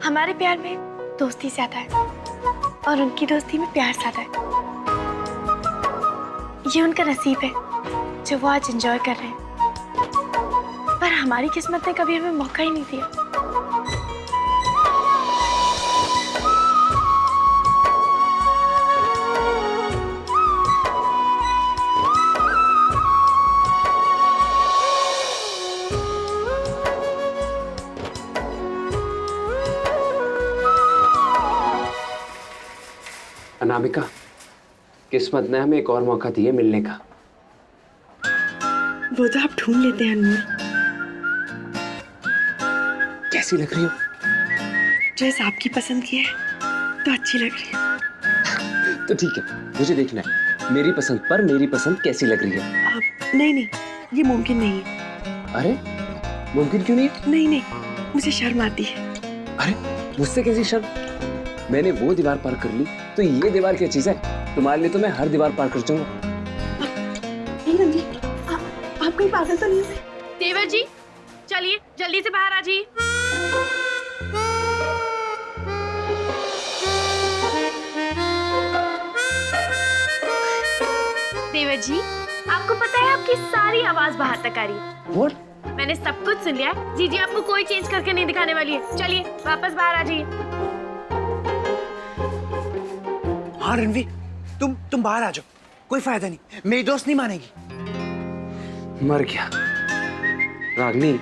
हमारे प्यार में दोस्ती ज्यादा है और उनकी दोस्ती में प्यार ज्यादा है। ये उनका नसीब है जो वो आज एंजॉय कर रहे हैं, पर हमारी किस्मत ने कभी हमें मौका ही नहीं दिया। अनामिका, किस्मत ने हमें एक और मौका दिया मिलने का। वो तो आप ढूंढ लेते हैं अनमोल। कैसी लग रही हो? ड्रेस आपकी पसंद की है तो अच्छी लग रही है। तो ठीक है, मुझे देखना है मेरी पसंद पर मेरी पसंद कैसी लग रही है। नहीं नहीं, ये मुमकिन नहीं है। अरे मुमकिन क्यों नहीं? नहीं नहीं, मुझे शर्म आती है। अरे मुझसे कैसी शर्म? मैंने वो दीवार पार कर ली तो ये दीवार क्या चीज है? तुम्हारे लिए तो मैं हर दीवार पार कर जाऊंगा। आप कहीं पागल तो नहीं हुए? देवर जी चलिए जल्दी से बाहर आ जाइए। देवर जी, आपको पता है आपकी सारी आवाज बाहर तक आ रही है। What? मैंने सब कुछ सुन लिया है। जीजी आपको कोई चेंज करके नहीं दिखाने वाली है। चलिए वापस बाहर आ जाइए। हाँ रणवी, तुम बाहर आ जाओ, कोई फायदा नहीं, मेरी दोस्त नहीं मानेगी। मर गया। रागनी,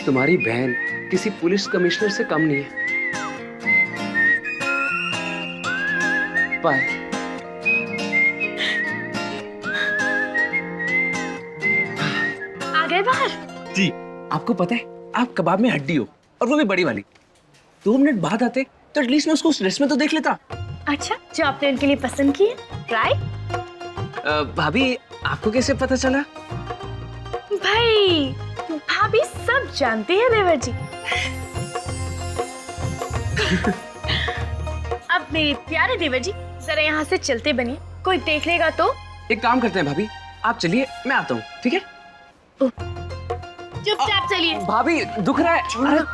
तुम्हारी बहन किसी पुलिस कमिश्नर से कम नहीं है। बाय। आ गए बाहर? जी, आपको पता है आप कबाब में हड्डी हो, और वो भी बड़ी वाली। 2 मिनट बाद आते तो एटलीस्ट मैं उसको उस ड्रेस में तो देख लेता। अच्छा, जो आपने उनके लिए पसंद की है, ट्राई। भाभी, आपको कैसे पता चला? भाई भाभी सब जानती है देवर जी। अब मेरे प्यारे देवर जी जरा यहाँ से चलते बनिए, कोई देख लेगा तो। एक काम करते हैं भाभी, आप चलिए, मैं आता हूँ, ठीक है? चुपचाप चलिए। भाभी दुख रहा है। अरे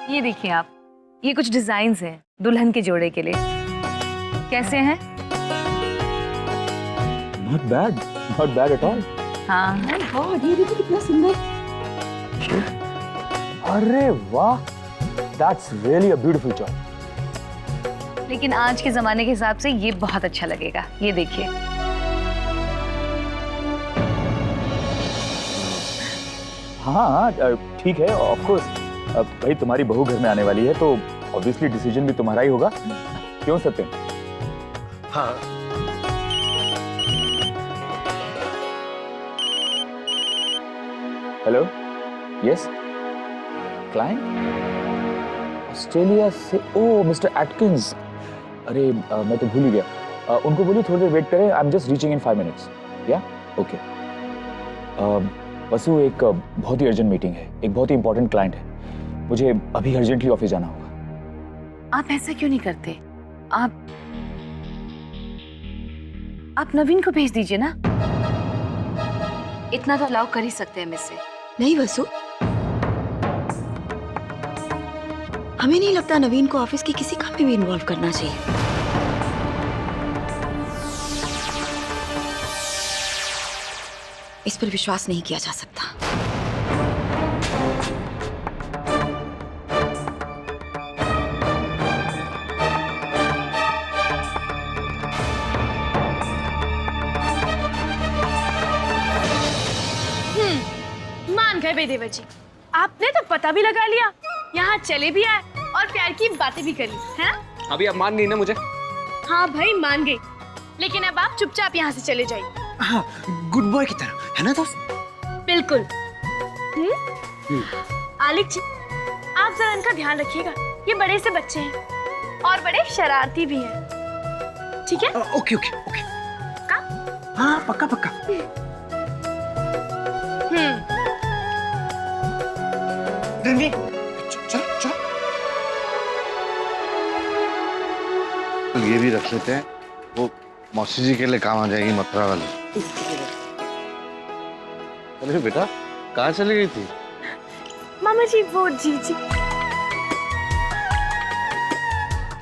ये देखिए आप, ये कुछ डिजाइन्स हैं दुल्हन के जोड़े के लिए। कैसे हैं? Not bad at all. हाँ, ये देखो कितना सुंदर। अरे वाह, that's really a beautiful job. लेकिन आज के जमाने के हिसाब से ये बहुत अच्छा लगेगा। ये देखिए। हाँ ठीक है, ऑफ कोर्स। भाई तुम्हारी बहू घर में आने वाली है तो ऑब्वियसली डिसीजन भी तुम्हारा ही होगा, क्यों सत्यम? हाँ। हेलो, यस, क्लाइंट ऑस्ट्रेलिया से। ओ मिस्टर एटकिंस, अरे मैं तो भूल ही गया। उनको बोलिए थोड़ी देर वेट करें, I am just reaching in 5 minutes. या ओके। वसु, एक बहुत ही अर्जेंट मीटिंग है, एक बहुत ही इंपॉर्टेंट क्लाइंट है, मुझे अभी अर्जेंटली ऑफिस जाना होगा। आप ऐसा क्यों नहीं करते? आप नवीन को भेज दीजिए ना। इतना तो अलाउ कर ही सकते हैं मुझसे। नहीं वसु, हमें नहीं लगता नवीन को ऑफिस के किसी काम में भी इन्वॉल्व करना चाहिए। इस पर विश्वास नहीं किया जा सकता। मान गए देवर जी, आपने तो पता भी लगा लिया, यहाँ चले भी आए और प्यार की बातें भी करी, हैं? अभी आप मान गई ना मुझे? हाँ भाई मान गई, लेकिन अब आप चुपचाप यहाँ से चले जाइए। हाँ, गुड बॉय की तरह, है ना दोस्त? बिल्कुल। आलिक जी, आप जरा इनका ध्यान रखिएगा, ये बड़े से बच्चे हैं और बड़े शरारती भी हैं, ठीक है? Okay okay okay. हाँ पक्का पक्का। रणवीर, चलो चलो। ये भी रख लेते हैं, वो मौसी जी के लिए काम आ जाएगी मथुरा वाली। अरे बेटा कहाँ चली गई थी? मामा जी वो जीजी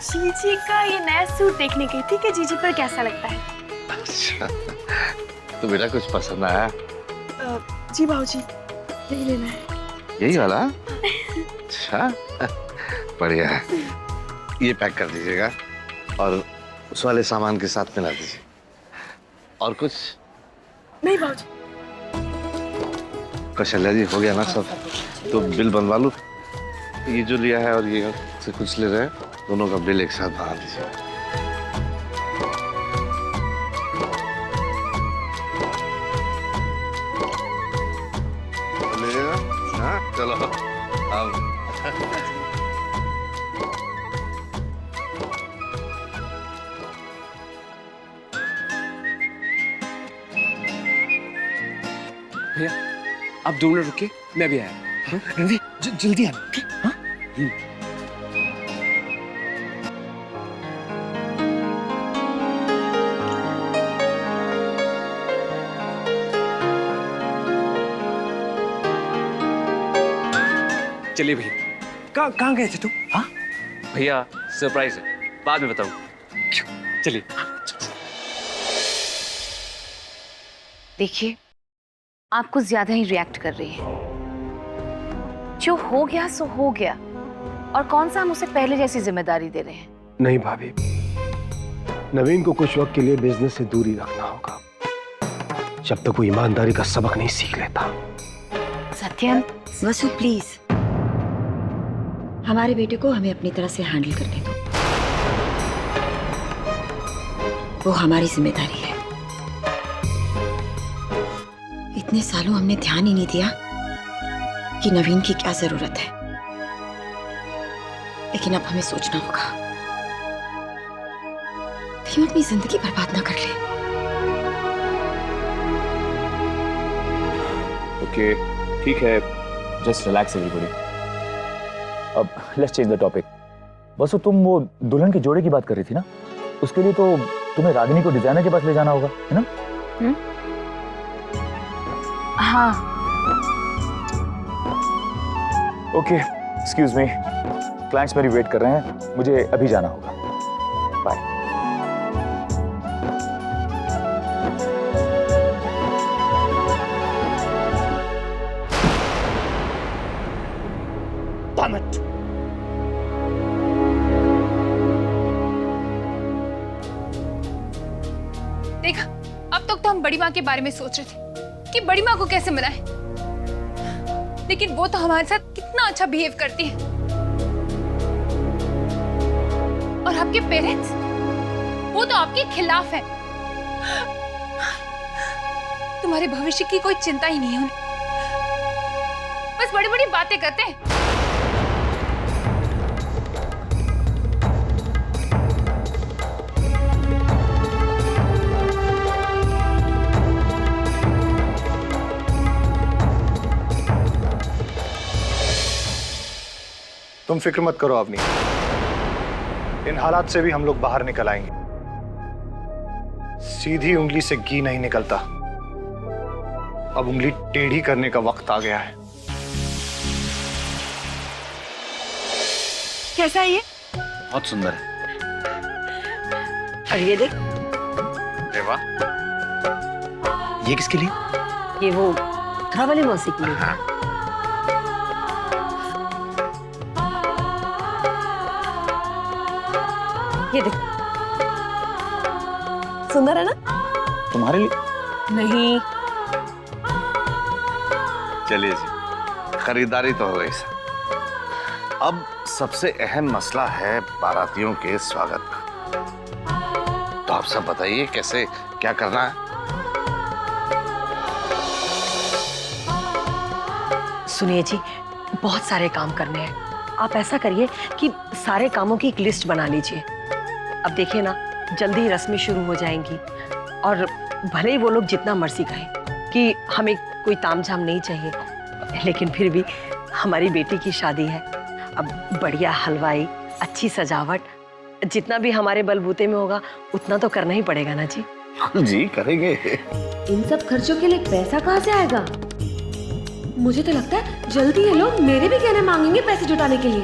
जीजी का ये नया सूट देखने गई थी कि जीजी पर कैसा लगता है। अच्छा तो बेटा कुछ पसंद आया? जी बाबूजी, यही लेना है। यही वाला? अच्छा बढ़िया है, ये पैक कर दीजिएगा और उस वाले सामान के साथ मिला दीजिए। और कुछ नहीं बाबूजी। कौशल्या जी हो गया ना सब? तो बिल बनवा लो। ये जो लिया है और ये से कुछ ले रहे हैं, दोनों का बिल एक साथ बना दीजिए। चलेगा? हाँ चलो अब भैया आप 2 मिनट रुकिए, मैं भी आया। हाँ? रणवीर जल्दी आना, ठीक? हाँ? चलिए भैया। कहाँ गए थे तुम? हाँ? भैया सरप्राइज है, बाद में बताऊँ। चलिए। देखिए आप कुछ ज्यादा ही रिएक्ट कर रही है। जो हो गया सो हो गया, और कौन सा हम उसे पहले जैसी जिम्मेदारी दे रहे हैं। नहीं भाभी, नवीन को कुछ वक्त के लिए बिजनेस से दूरी रखना होगा, जब तक वो ईमानदारी का सबक नहीं सीख लेता। सत्यन वसु प्लीज, हमारे बेटे को हमें अपनी तरह से हैंडल करने दो। वो हमारी जिम्मेदारी है। इतने सालों हमने ध्यान ही नहीं दिया कि नवीन की क्या जरूरत है, लेकिन अब हमें सोचना होगा कि अपनी जिंदगी बर्बाद ना कर ले। ओके ठीक है, जस्ट रिलैक्स एवरीबॉडी। अब let's change the topic. Basu तुम वो दुल्हन के जोड़े की बात कर रही थी ना, उसके लिए तो तुम्हें रागिनी को डिजाइनर के पास ले जाना होगा, है ना? हाँ। ओके एक्सक्यूज मी, क्लाइंट्स मेरी वेट कर रहे हैं, मुझे अभी जाना होगा। बाय। देखा, अब तक तो हम बड़ी माँ के बारे में सोच रहे थे कि बड़ी माँ को कैसे मनाएं, लेकिन वो तो हमारे साथ कितना अच्छा बिहेव करती है। और आपके पेरेंट्स, वो तो आपके खिलाफ है। तुम्हारे भविष्य की कोई चिंता ही नहीं है उन्हें, बस बड़ी बड़ी बातें करते हैं। तुम फिक्र मत करो अवनी, इन हालात से भी हम लोग बाहर निकल आएंगे। सीधी उंगली से घी नहीं निकलता, अब उंगली टेढ़ी करने का वक्त आ गया है। कैसा है ये? बहुत सुंदर है। और ये देख, अरे वाह, ये किसके लिए? ये वो मथुरा वाली मौसी के लिए। ये देख, सुंदर है ना? तुम्हारे लिए? नहीं, चलिए जी, खरीदारी तो हो गई सर। अब सबसे अहम मसला है बारातियों के स्वागत का। तो आप सब बताइए कैसे क्या करना है? सुनिए जी, बहुत सारे काम करने हैं। आप ऐसा करिए कि सारे कामों की एक लिस्ट बना लीजिए। अब देखिए ना, जल्दी ही रस्में शुरू हो जाएंगी, और भले ही वो लोग जितना मर्जी कहें कि हमें कोई तामझाम नहीं चाहिए, लेकिन फिर भी हमारी बेटी की शादी है। अब बढ़िया हलवाई, अच्छी सजावट, जितना भी हमारे बलबूते में होगा उतना तो करना ही पड़ेगा ना जी। जी करेंगे। इन सब खर्चों के लिए पैसा कहाँ से आएगा? मुझे तो लगता है जल्दी ये लोग मेरे भी कहने मांगेंगे पैसे जुटाने के लिए।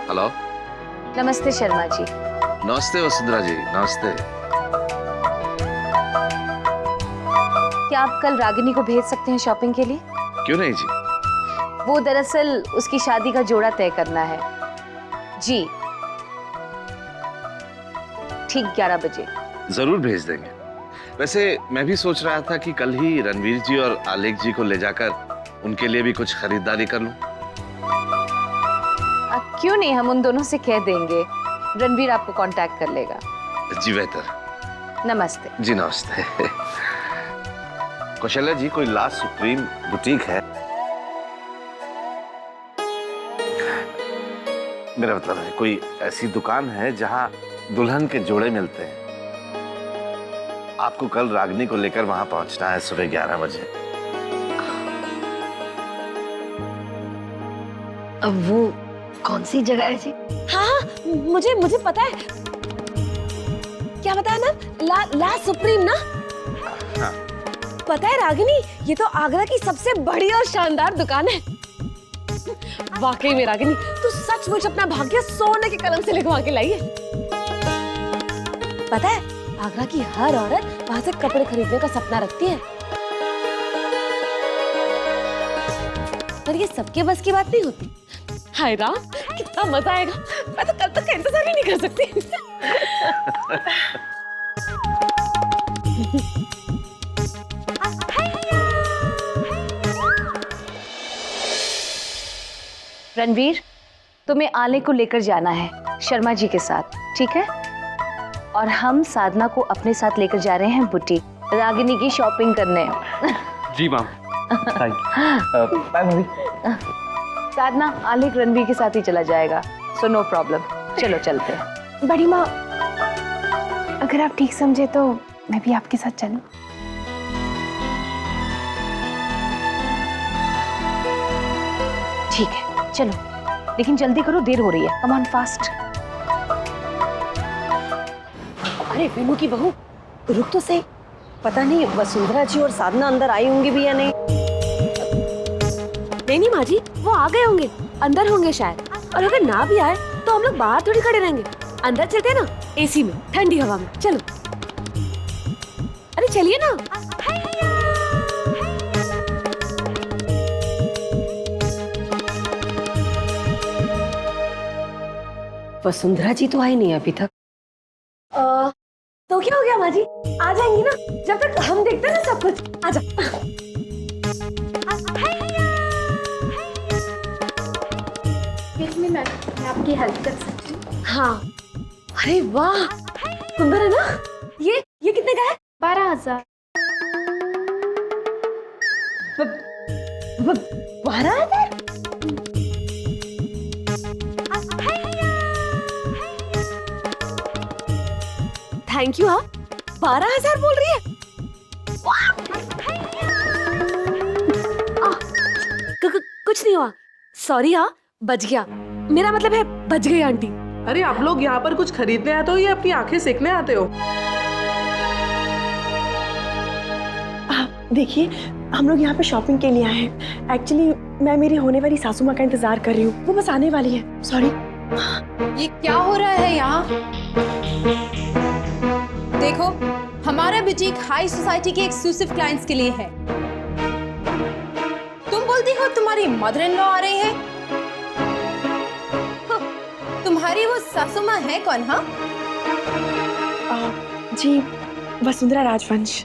हेलो। नमस्ते शर्मा जी। नमस्ते वसुंधरा जी, नमस्ते। क्या आप कल रागिनी को भेज सकते हैं शॉपिंग के लिए? क्यों नहीं जी? वो दरअसल उसकी शादी का जोड़ा तय करना है जी। ठीक 11 बजे। जरूर भेज देंगे। वैसे मैं भी सोच रहा था कि कल ही रणवीर जी और आलेख जी को ले जाकर उनके लिए भी कुछ खरीदारी कर लूं। क्यों नहीं, हम उन दोनों से कह देंगे। रणवीर आपको कांटेक्ट कर लेगा। जी बेहतर। नमस्ते। जी नमस्ते। कौशल्या जी, कोई लास्ट सुप्रीम बुटीक है? मेरा मतलब है कोई ऐसी दुकान है जहां दुल्हन के जोड़े मिलते हैं। आपको कल रागिनी को लेकर वहां पहुंचना है सुबह 11 बजे। अब वो कौन सी जगह है जी? हाँ, मुझे पता है। क्या बताया ना? ला सुप्रीम ना? हाँ। पता है रागिनी, ये तो आगरा की सबसे बड़ी और शानदार दुकान है। वाकई में रागिनी, तू सचमुच अपना भाग्य सोने के कलम से लिखवा के लाई है। पता है, आगरा की हर औरत वहां से कपड़े खरीदने का सपना रखती है, पर ये सबके बस की बात नहीं होती। हाय राम, कितना मजा आएगा। मैं तो कल तक का इंतजार ही नहीं कर सकती। रणवीर, तुम्हें आले को लेकर जाना है शर्मा जी के साथ, ठीक है? और हम साधना को अपने साथ लेकर जा रहे हैं बुटीक रागिनी की शॉपिंग करने। जी ma'am. Bye mummy. Sadhana, Alekh Ranveer के साथ ही चला जाएगा, सो नो प्रॉब्लम। चलो चलते हैं। बड़ी माँ, अगर आप ठीक समझे तो मैं भी आपके साथ चलूं। ठीक है, चलो, लेकिन जल्दी करो, देर हो रही है। Come on fast. अरे वेणु की बहू, रुक तो सही। पता नहीं वसुंधरा जी और साधना अंदर आई होंगी भी या नहीं। नहीं माँ जी, वो आ गए होंगे, अंदर होंगे शायद। और अगर ना भी आए तो हम लोग बाहर थोड़ी खड़े रहेंगे, अंदर चलते हैं ना, एसी में, ठंडी हवा में। चलो, अरे चलिए ना। वसुंधरा जी तो आई नहीं अभी तक। तो क्या हो गया माँ जी, आ जाएंगी ना, जब तक हम देखते हैं ना सब कुछ। आजा। मैं आपकी हेल्प कर सकती हूँ? हाँ। अरे वाह, सुंदर है ना? ये कितने का है? 12,000। 12,000? Thank you. हाँ, 12,000 बोल रही है। कुछ नहीं हुआ, सॉरी। हाँ, बच गया। मेरा मतलब है बच गई आंटी। अरे आप लोग यहाँ पर कुछ खरीदने आते हो या अपनी आंखें सेकने आते हो? देखिए, हम लोग यहाँ पे शॉपिंग के लिए आए हैं। एक्चुअली मैं मेरी होने वाली सासू माँ का इंतजार कर रही हूँ, वो बस आने वाली है। सॉरी। ये क्या हो रहा है यहाँ? देखो, हमारा बुटीक हाई सोसाइटी के एक्सक्लूसिव क्लाइंट्स के लिए है। तुम बोलती हो तुम्हारी मदर इन लॉ आ रही है? तुम्हारी वो सासू माँ है कौन? हाँ जी, वसुंधरा राजवंश।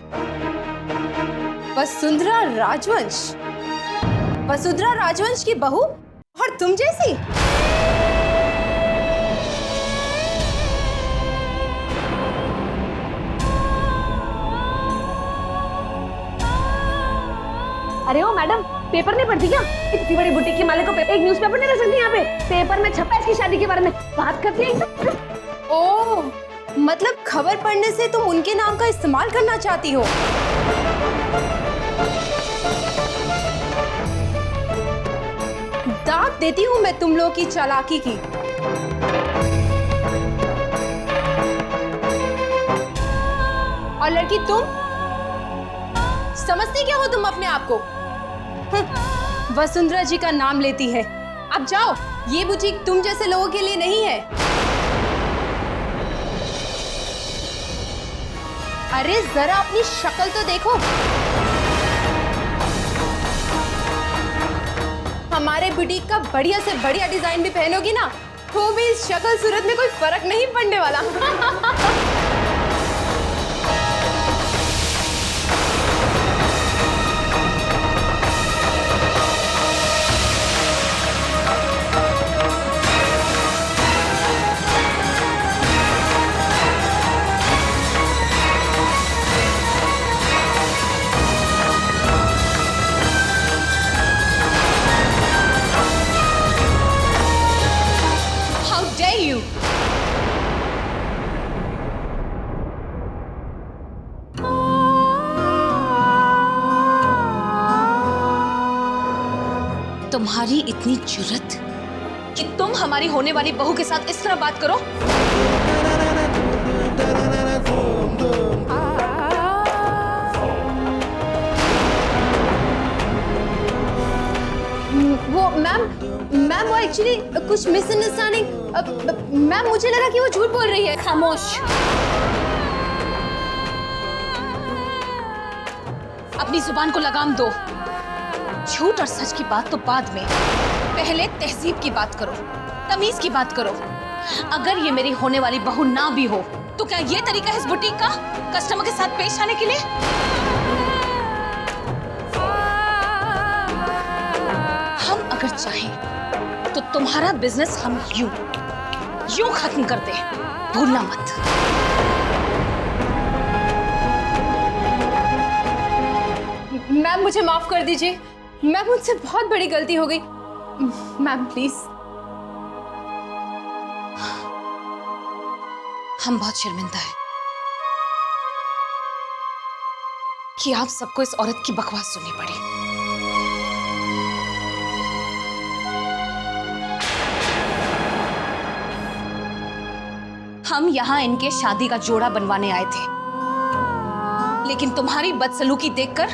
वसुंधरा राजवंश? वसुंधरा राजवंश की बहू और तुम जैसी? अरे ओ मैडम, पेपर नहीं पढ़ती क्या? इतनी बड़ी बुटीक के मालिक को एक न्यूज़पेपर नहीं रख सकती यहाँ पे? पेपर में छपा है इसकी शादी के बारे में, बात करती है। ओह, मतलब खबर पढ़ने से तुम उनके नाम का इस्तेमाल करना चाहती हो? दाद देती हूँ मैं तुम लोगों की चालाकी की। और लड़की तुम समझती क्या हो तुम अपने आप को? वसुंधरा जी का नाम लेती है। अब जाओ, ये बुटीक तुम जैसे लोगों के लिए नहीं है। अरे जरा अपनी शक्ल तो देखो। हमारे बुटीक का बढ़िया से बढ़िया डिजाइन भी पहनोगी ना, तो भी इस शक्ल सूरत में कोई फर्क नहीं पड़ने वाला। तुम्हारी इतनी जुर्रत कि तुम हमारी होने वाली बहू के साथ इस तरह बात करो? वो मैम वो एक्चुअली कुछ मिसअंडरस्टैंडिंग। मैम मुझे लगा कि वो झूठ बोल रही है। खामोश। अपनी जुबान को लगाम दो। झूठ और सच की बात तो बाद में, पहले तहजीब की बात करो, तमीज की बात करो। अगर ये मेरी होने वाली बहू ना भी हो तो क्या ये तरीका है इस बुटीक का कस्टमर के साथ पेश आने के लिए? हम अगर चाहें तो तुम्हारा बिजनेस हम यूं खत्म कर दे, भूलना मत। मैम मुझे माफ कर दीजिए। मैम मुझसे बहुत बड़ी गलती हो गई। Ma'am please. हम बहुत शर्मिंदा हैं कि आप सबको इस औरत की बकवास सुननी पड़ी। हम यहां इनके शादी का जोड़ा बनवाने आए थे, लेकिन तुम्हारी बदसलूकी देखकर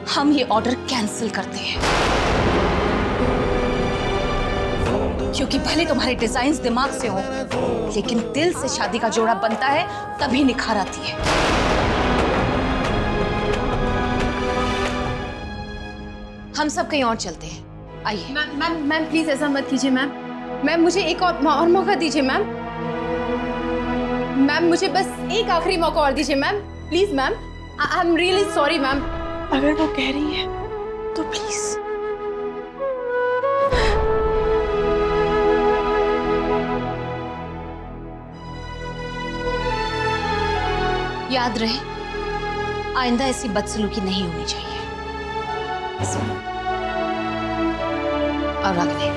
हम ये ऑर्डर कैंसिल करते हैं। क्योंकि भले तुम्हारे डिजाइन्स दिमाग से हो, लेकिन दिल से शादी का जोड़ा बनता है तभी निखार आती है। हम सब कहीं और चलते हैं, आइए। मैम प्लीज ऐसा मत कीजिए। मैम मुझे एक और मौका दीजिए। मैम मुझे बस एक आखिरी मौका और दीजिए ma'am, please ma'am. I am really sorry ma'am. अगर वो कह रही है तो प्लीज। याद रहे, आइंदा ऐसी बदसलूकी नहीं होनी चाहिए। और रागिनी,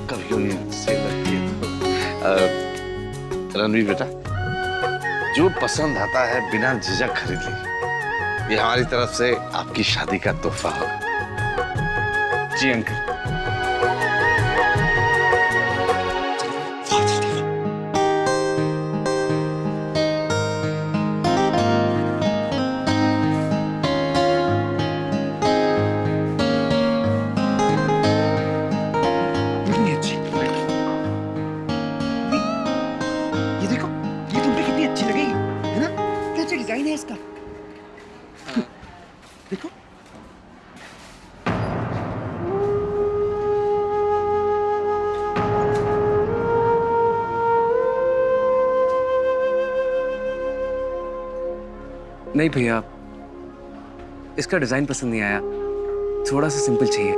कभी कभी सही लगती है। रणवीर बेटा, जो पसंद आता है बिना झिझक खरीद लीजिए। ये हमारी तरफ से आपकी शादी का तोहफा होगा। जी अंकल। देखो नहीं भैया, इसका डिजाइन पसंद नहीं आया, थोड़ा सा सिंपल चाहिए।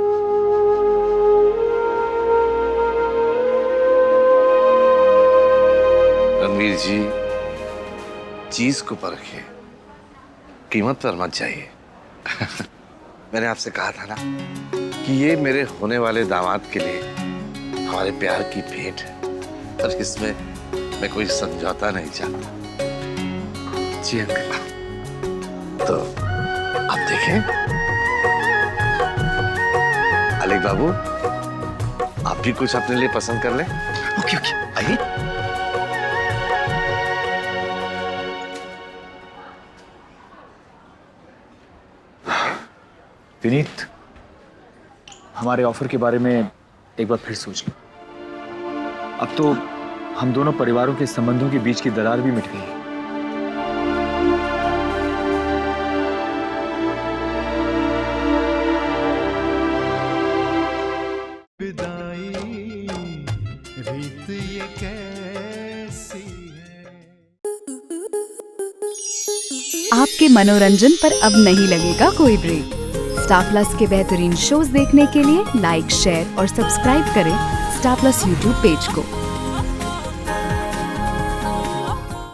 रणवीर जी, चीज को परखिए, कीमत पर मत जाइए। मैंने आपसे कहा था ना कि ये मेरे होने वाले दामाद के लिए हमारे प्यार की भेंट है और इसमें मैं कोई समझौता नहीं चाहता। जी अंकल। तो आप देखें, अलीक बाबू, आप भी कुछ अपने लिए पसंद कर लें। ओके ओके, आइए। विनीत, हमारे ऑफर के बारे में एक बार फिर सोच लो। अब तो हम दोनों परिवारों के संबंधों के बीच की दरार भी मिट गई है। आपके मनोरंजन पर अब नहीं लगेगा कोई ब्रेक। स्टार प्लस के बेहतरीन शोज देखने के लिए लाइक, शेयर और सब्सक्राइब करें स्टार प्लस यूट्यूब पेज को।